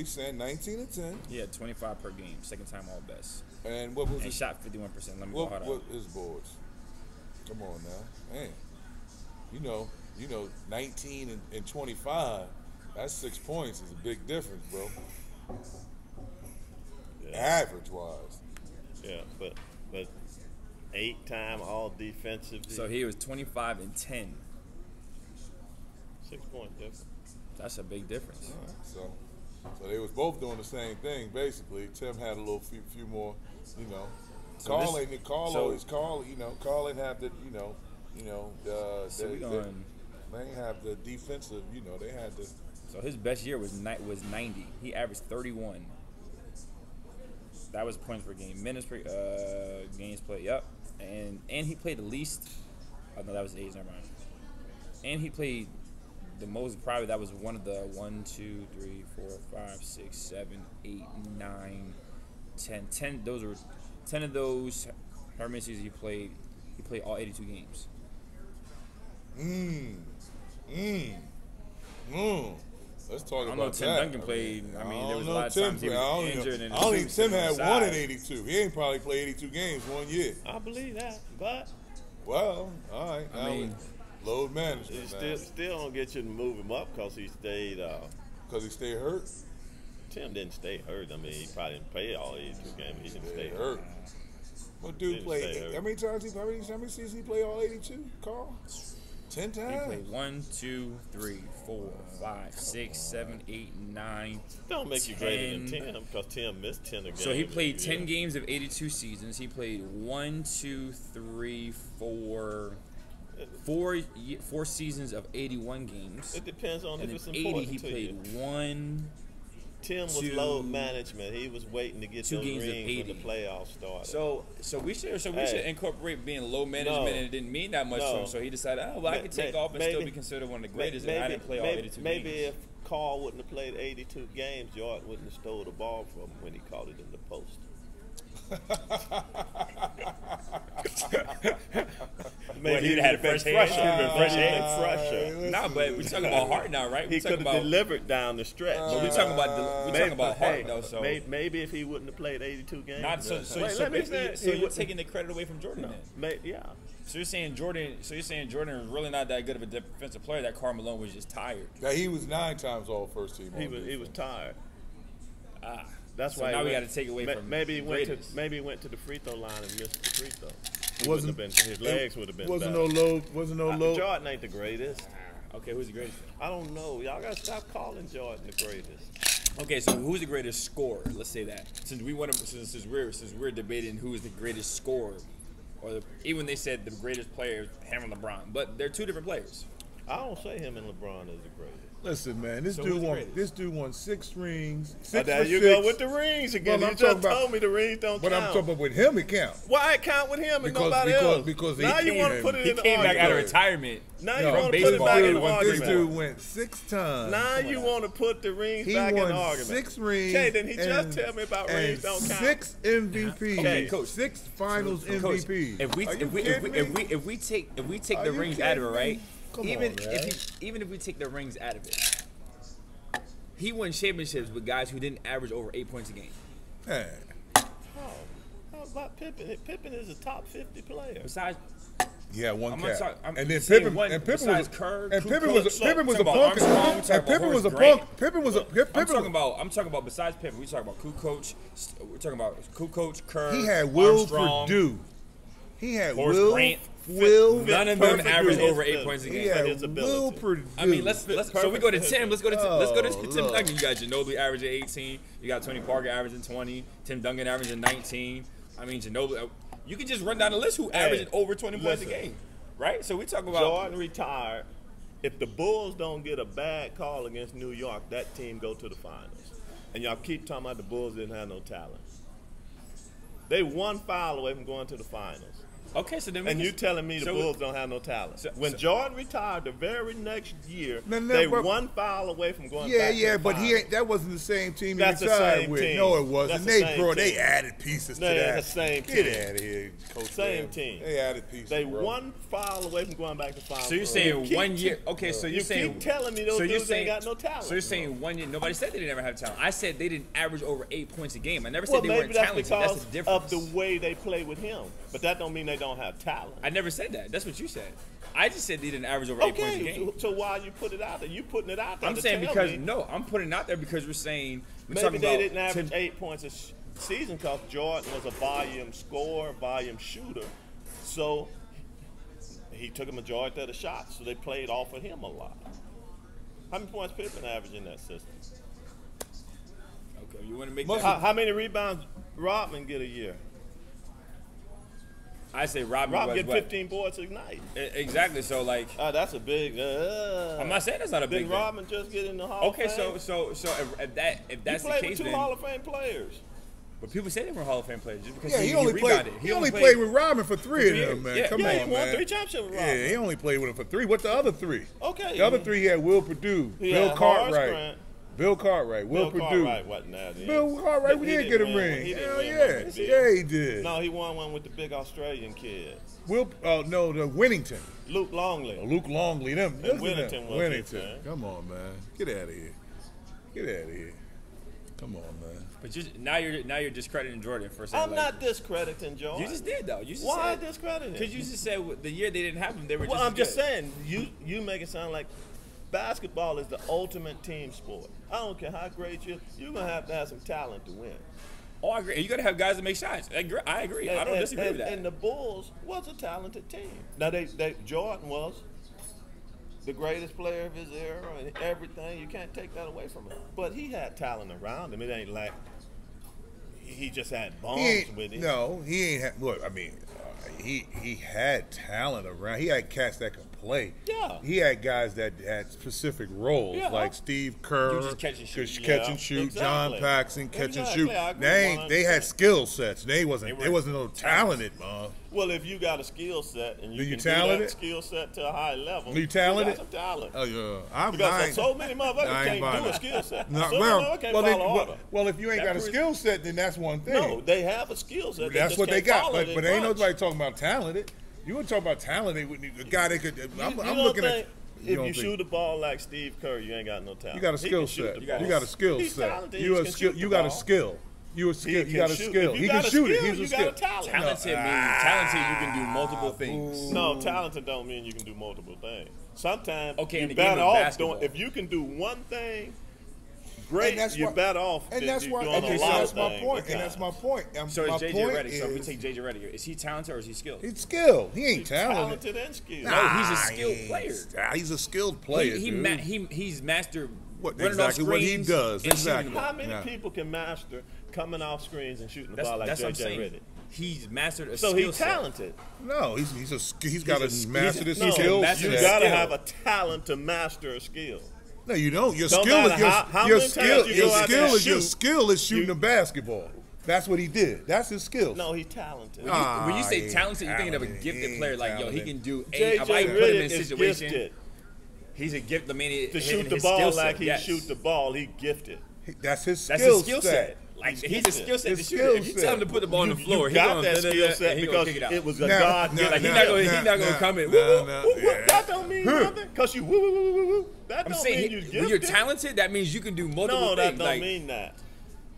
we saying 19 and 10. Yeah, 25 per game. Second time all best. And what was And it? shot 51%. Let me go hard What is boards? Come on now, man. You know, 19 and 25. That's 6 points. Is a big difference, bro. Yeah. Average wise. Yeah, but 8-time all defensive. So he was 25 and 10. 6 point difference. That's a big difference. All right, so they was both doing the same thing basically. Tim had a little few more, you know. So Carl this- ain't Carl so- always Carl, Carl ain't have the So we going. they ain't have the defensive, they had the. So his best year was 90. He averaged 31. That was points per game, minutes per games played. Yep, and he played the least. Oh no, that was A's. Never mind. And he played the most. Probably that was one of the 1, 2, 3, 4, 5, 6, 7, 8, 9, 10. 10. Those were 10 of those. How many seasons he played? He played all 82 games. Let's talk I don't about know. Tim that. Duncan played. I mean, there was a know lot of Tim times he played. I was don't injured. know. And I don't think Tim had one at side. 82. He ain't probably played 82 games 1 year. I believe that, but Well, all right. I mean, load it management. still don't get you to move him up because he stayed. Because he stayed hurt. Tim didn't stay hurt. I mean, he probably didn't play all 82 games. He didn't stay hurt. What dude Didn't played? stay hurt. How many times how many seasons he played all 82? Karl? 10 He times. played 1, 2, 3, 4, 5, 6, 7, 8, 9. Don't make you greater than 10. Tim because Tim missed 10 games. So he played 10 games of 82 seasons. He played 1, 2, 3, 4 seasons of 81 games. It depends on And if in it's 80, important he to played you. 1. Tim was 2 load management. He was waiting to get 2 those games of rings when 80. the playoffs started. So we should Hey. incorporate being low management, No. and it didn't mean that much to No. him. So he decided, I can take off and still be considered one of the greatest. And I didn't play all 82 maybe games. if Karl wouldn't have played 82 games, Jordan wouldn't have stole the ball from him when he caught it in the post. Well, he'd have had fresh hands. Fresh hands. Nah, but we're talking about heart now, right? He We're talking could have about. delivered down the stretch. But we're talking about heart though. So maybe if he wouldn't have played 82 games. not so. Wait, So let me basically, finish. so He you're wouldn't- taking the credit away from Jordan then. Yeah. So you're saying Jordan is really not that good of a defensive player. That Karl Malone was just tired. Yeah, he was 9 times all first team. He was tired. Ah, That's so why. now we went- got to take away from maybe he went greatest. to the free throw line and missed the free throw. His Wasn't- legs would have been Wasn't better. no low. Wasn't no low. Jordan ain't the greatest. Okay, who's the greatest? I don't know. Y'all gotta stop calling Jordan the greatest. Okay, so who's the greatest scorer? Let's say that since we're debating who is the greatest scorer, or even they said the greatest player, him and LeBron, but they're two different players. I don't say him and LeBron is the greatest. Listen, man, this So who's dude the won. greatest? This dude won 6 rings. There you go with the rings again. Well, You I'm just talking about- told me the rings don't But I'm count. talking about with him, it counts. Why it count with him and nobody because- else? because he now you want to came put it He in the came back out of argument. retirement. Now you No, want to from put it baseball. back in the This argument. dude went 6 times. Now you want to put the rings He back in the won argument. 6 rings. Okay, then he just and- tell me about and rings don't count. 6 MVPs. Okay, Coach. 6 Finals Coach, MVPs. if we Are you kidding me? if we take Are the you rings kidding out of it, me? right? Come even on, man. even if we take the rings out of it, he won championships with guys who didn't average over 8 points a game. Man. Oh, how about Pippen? Pippen is a top 50 player. Besides, Yeah, one I'm cap. not talking. I'm And then saying Pippen one, and Pippen besides was Kerr, and Pippen Kukoc, was Pippen was a talking punk. about Armstrong, we're talking And Pippen about was a Horace Grant. punk. Pippen was a I'm talking about besides Pippen. We talking about Kukoc. We're talking about Kukoc, Kerr. He had Will Armstrong, Purdue. He had Horace Will. Grant. Will. None of them Perfect averaged for his over 8 ability. points a He game. had his ability. Will Purdue. I mean, let's so we go to Tim. Let's go to Tim look. Duncan. You got Ginobili averaging 18. You got Tony Parker averaging 20. Tim Duncan averaging 19. I mean, Ginobili. You can just run down the list who averaging over 20 points a listen. game, right? So we talk about Jordan retired. If the Bulls don't get a bad call against New York, that team go to the finals. And y'all keep talking about the Bulls didn't have no talent. They one foul away from going to the finals. Okay, so then And you telling me the so- Bulls don't have no talent? When so- Jordan retired, the very next year, No, they but- one foul away from going Yeah, back to yeah, the but finals. that wasn't the same team he That's the retired same with. team. No, it wasn't. That's the same They team. added pieces to No, that. it's the same Get team. out of here, Coach. Same Webb. team. They added pieces. They bro. one foul away from going back to finals. So you're saying 1 year? Okay, so you're You saying keep telling me those so you're dudes ain't got no talent. So you're saying 1 year? Nobody said they didn't ever have talent. I said they didn't average over 8 points a game. I never said Well, they maybe weren't that's talented. because That's the difference. of the way they play with him. But that don't mean they don't have talent. I never said that. That's what you said. I just said they didn't average over 8 points a Okay, game. so why you put it out there? You putting it out there. I'm to saying tell because me no, I'm putting it out there because we're saying we're maybe talking they about didn't average 8 points a season because Jordan was a volume scorer, volume shooter. So he took a majority of the shots, so they played off of him a lot. How many points Pippen averaged in that system? Okay, you want to make Must that? How many rebounds Rodman get a year? I say Rodman Rodman was get what? 15 boards a night. Exactly. So like, That's a big. I'm not saying that's not a big Did thing. Rodman just get in the Hall Okay, of Fame? so if that's he the played case, with two then Hall of Fame players. but people say they were Hall of Fame players just because Yeah, he only played. rebounded. He only played with Robin for 3 of years. them, man. Yeah. Come Yeah, on, he won man. 3 championships with Yeah, Rodman. he only played with him for 3. What's the other 3? Okay. The other 3 he had Will Perdue, He Bill had Cartwright, Horace Grant. Will Perdue. Cartwright wasn't that. Bill Cartwright, we He did get a win- ring. he didn't Hell win yeah, one with Bill. yeah, he did. No, he won one with the big Australian kid, Will, no, the Winnington, Luke Longley. Luke Longley, them. And listen to Winnington them. was it, Winnington. man. Come on, man, get out of here, get out of here. Come on, man. But now you're discrediting Jordan for saying I'm like, not discrediting Jordan. You just did though. You just Why said, discrediting? because you just said the year they didn't have them, they were Well, just. I'm just good. saying, you make it sound like basketball is the ultimate team sport. I don't care how great you're gonna have to have some talent to win. Oh, I agree. You got to have guys that make shots. I agree. I don't disagree with that. And the Bulls was a talented team. Now Jordan was the greatest player of his era and everything. You can't take that away from him. But he had talent around him. It ain't like he just had bombs with him. No, he ain't. Look, I mean, he had talent around. He had cats that could play. Yeah. He had guys that had specific roles, Yeah. like Steve Kerr, You just catch and shoot. could catch Yeah, and shoot. exactly. John Paxson, catch and shoot. Exactly, I agree They had 100%. skill sets. They wasn't no talented, man. Well, if you got a skill set and you You can do talented? that skill set to a high level, You talented? got some talent. Oh yeah, I'm Because so many motherfuckers I ain't can't buying do a that. skill set. No, So well, motherfuckers can't well, follow if, order. well, if you ain't That got a proves- skill set, then that's one thing. No, they have a skill set. That's just what they can't got. follow it But in ain't bunch. nobody talking about talented. You want to talk about talented? A guy that could. I'm You don't looking think at. if don't you think- shoot the ball like Steve Kerr, you ain't got no talent. You got a He skill can shoot set. the You ball. got a skill He's set. talented. You He a can skill. shoot You the got a ball. skill. You a skill. He You got can a shoot. skill. If He you can got a shoot it. skill, He's a you skill. got a talent. Talented you can do multiple things. No, talented don't mean you can do multiple things. Sometimes Okay, in you're the game better of off basketball. doing. If you can do one thing, great. And that's You're why- better off. And than that's you why. doing Okay, a so lot that's of my things point. at And that's times. my point. So my is JJ point Redick. So if we is- take JJ Redick, is he talented or is he skilled? He's skilled. He ain't He's talented. talented and skilled. No, he's a Nah, skilled he player. ain't- He's a skilled player. dude. He's mastered What- running exactly off what he screens does, and shooting exactly. the ball. How many Yeah. people can master coming off screens and shooting the That's ball like what I'm JJ saying. Redick? He's mastered a So skill he's set. talented. No, he's got He's to a- master he's this a- No, skill master you his set. gotta skill. have a talent to master a skill. No, you don't. Your Don't skill matter is how your many skill. times you Your go out there skill and is your shoot, skill is shooting you- the basketball. That's what he did. That's his skill. No, he's talented. When you say he talented, you're thinking of a talented. gifted He player. ain't Like, yo, he talented. can do A. JJ I might put him in a Redick is situation. gifted. He's a gift. I mean, To his shoot the skill ball set, like he yes. shoot the ball, he gifted. That's his That's skill his skill set. Like He's he's a gifted. skill set to His shoot skill it. If you set. tell him to put the ball on the floor, You he got gonna that skill set he gonna because kick it out. it was a Nah, God. nah, Like, nah, he's not gonna come in. Woo, woo. That don't mean nothing. Cause you woo woo woo woo woo. That I'm don't saying mean you when you're gifted. talented, that means you can do multiple No, that things. don't Like, mean that.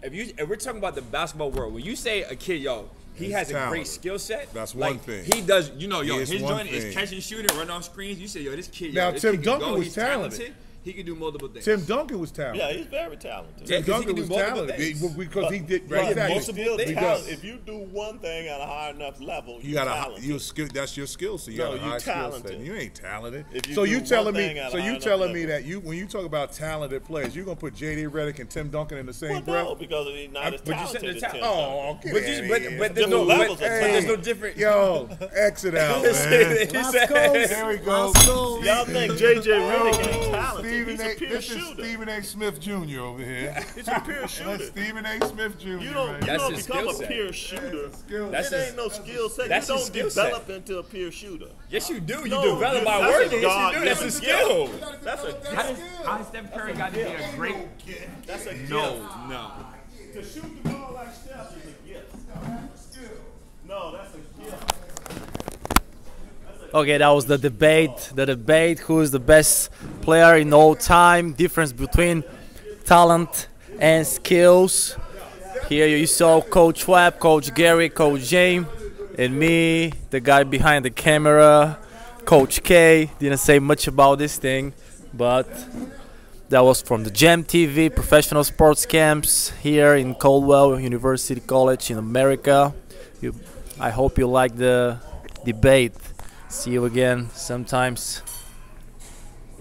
if we're talking about the basketball world, when you say a kid, yo, he He's has a talented. great skill set. That's like, one thing. He does, He his is one joint is thing. catching, shooting, run off screens. You say, yo, this kid, Now, this Tim kid can Duncan go. was He's talented. He can do multiple things. Tim Duncan was talented. Yeah, he's very talented. Yeah, Tim 'cause he Duncan can do was multiple talented things. because he did But exactly. you still things. talent. If you do one thing at a high enough level, You got talented. you skill. That's your skill set. You No, got a you high skill talented. set. You ain't talented. If you So do you one telling me? thing at So a high you enough telling me level. that you when you talk about talented players, you're gonna put J.D. Redick and Tim Duncan in the same Well, breath? no, because he's not as but you said talented the as Tim talent. Oh, Duncan. get But, outta you, here. but there's Different no levels but, of but there's no talent. different. Yo, exit out, man. He said- There we go. Y'all think J.J. Redick ain't talented? he's a pure This is shooter. Stephen A. Smith Jr. over here. He's a pure That's shooter. Stephen A. Smith Jr. You don't, right you here. That's don't his become skill a set. pure shooter. That's It his- ain't no skill set. You that's his don't skill set. develop into a pure shooter. Yes, you do. You No, develop by that's a working. Yes, God- you do. That's a that's a skill. That's a How does Steph Curry got to be a great? that's a gift. No. To shoot the ball like Steph is a gift. No, that's a gift. Okay, that was the debate. The debate: who is the best player in all time? Difference between talent and skills. Here you saw Coach Webb, Coach Gary, Coach James, and me, the guy behind the camera, Coach K. Didn't say much about this thing, but that was from the Jam TV professional sports camps here in Caldwell University College in America. I hope you like the debate. See you again sometimes.